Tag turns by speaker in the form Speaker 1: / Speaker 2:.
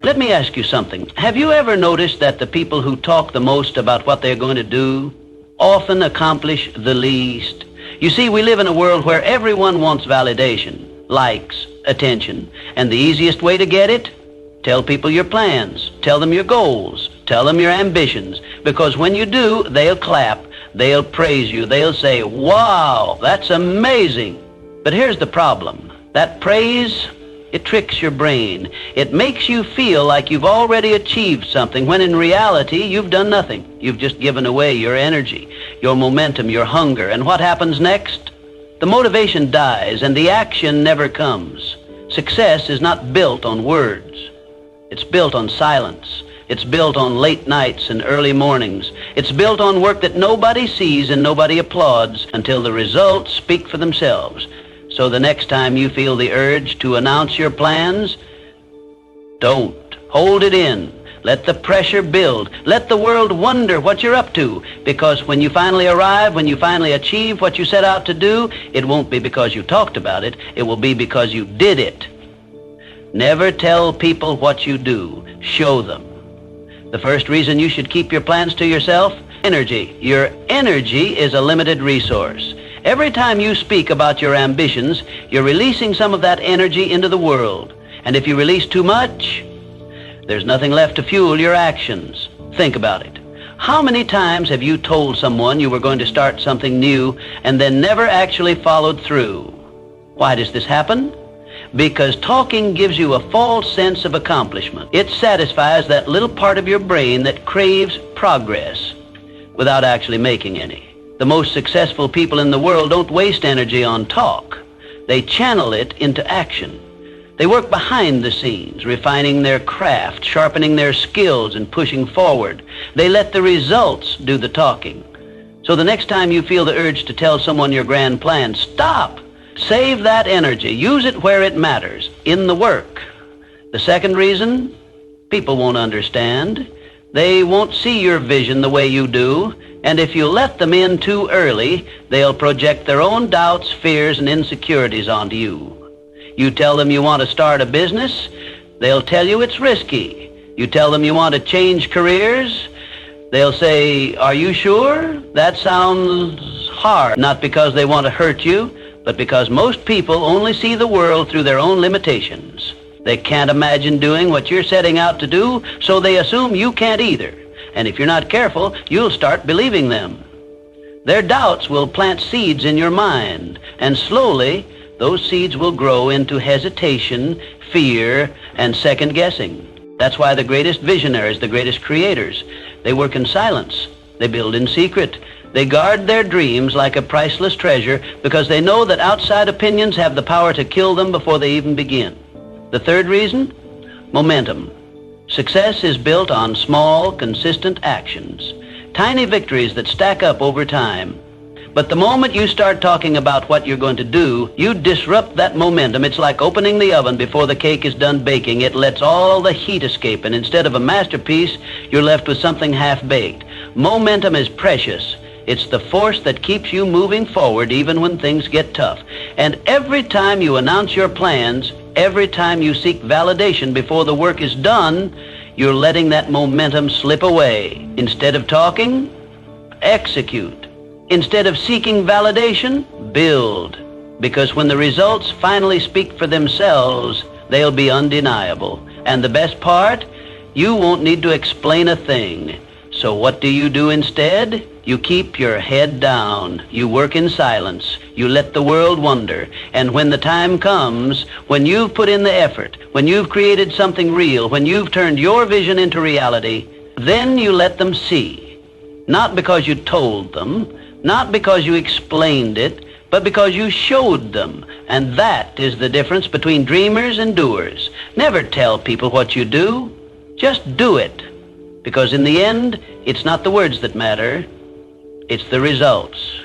Speaker 1: Let me ask you something. Have you ever noticed that the people who talk the most about what they're going to do often accomplish the least? You see, we live in a world where everyone wants validation, likes, attention. And the easiest way to get it? Tell people your plans. Tell them your goals. Tell them your ambitions. Because when you do, they'll clap. They'll praise you. They'll say, wow, that's amazing. But here's the problem. That praise, it tricks your brain. It makes you feel like you've already achieved something, when in reality, you've done nothing. You've just given away your energy, your momentum, your hunger. And what happens next? The motivation dies and the action never comes. Success is not built on words. It's built on silence. It's built on late nights and early mornings. It's built on work that nobody sees and nobody applauds until the results speak for themselves. So the next time you feel the urge to announce your plans, don't. Hold it in. Let the pressure build. Let the world wonder what you're up to. Because when you finally arrive, when you finally achieve what you set out to do, it won't be because you talked about it. It will be because you did it. Never tell people what you do. Show them. The first reason you should keep your plans to yourself? Energy. Your energy is a limited resource. Every time you speak about your ambitions, you're releasing some of that energy into the world. And if you release too much, there's nothing left to fuel your actions. Think about it. How many times have you told someone you were going to start something new and then never actually followed through? Why does this happen? Because talking gives you a false sense of accomplishment. It satisfies that little part of your brain that craves progress without actually making any. The most successful people in the world don't waste energy on talk. They channel it into action. They work behind the scenes, refining their craft, sharpening their skills, and pushing forward. They let the results do the talking. So the next time you feel the urge to tell someone your grand plan, stop. Save that energy. Use it where it matters, in the work. The second reason, people won't understand. They won't see your vision the way you do. And if you let them in too early, they'll project their own doubts, fears, and insecurities onto you. You tell them you want to start a business, they'll tell you it's risky. You tell them you want to change careers, they'll say, are you sure? That sounds hard. Not because they want to hurt you, but because most people only see the world through their own limitations. They can't imagine doing what you're setting out to do, so they assume you can't either. And if you're not careful, you'll start believing them. Their doubts will plant seeds in your mind, and slowly, those seeds will grow into hesitation, fear, and second-guessing. That's why the greatest visionaries, the greatest creators, they work in silence. They build in secret. They guard their dreams like a priceless treasure because they know that outside opinions have the power to kill them before they even begin. The third reason? Momentum. Success is built on small, consistent actions, tiny victories that stack up over time. But the moment you start talking about what you're going to do, you disrupt that momentum. It's like opening the oven before the cake is done baking. It lets all the heat escape, and instead of a masterpiece, you're left with something half-baked. Momentum is precious. It's the force that keeps you moving forward even when things get tough. And every time you announce your plans, every time you seek validation before the work is done, you're letting that momentum slip away. Instead of talking, execute. Instead of seeking validation, build. Because when the results finally speak for themselves, they'll be undeniable. And the best part, you won't need to explain a thing. So what do you do instead? You keep your head down. You work in silence. You let the world wonder. And when the time comes, when you've put in the effort, when you've created something real, when you've turned your vision into reality, then you let them see. Not because you told them, not because you explained it, but because you showed them. And that is the difference between dreamers and doers. Never tell people what you do. Just do it. Because in the end, it's not the words that matter, it's the results.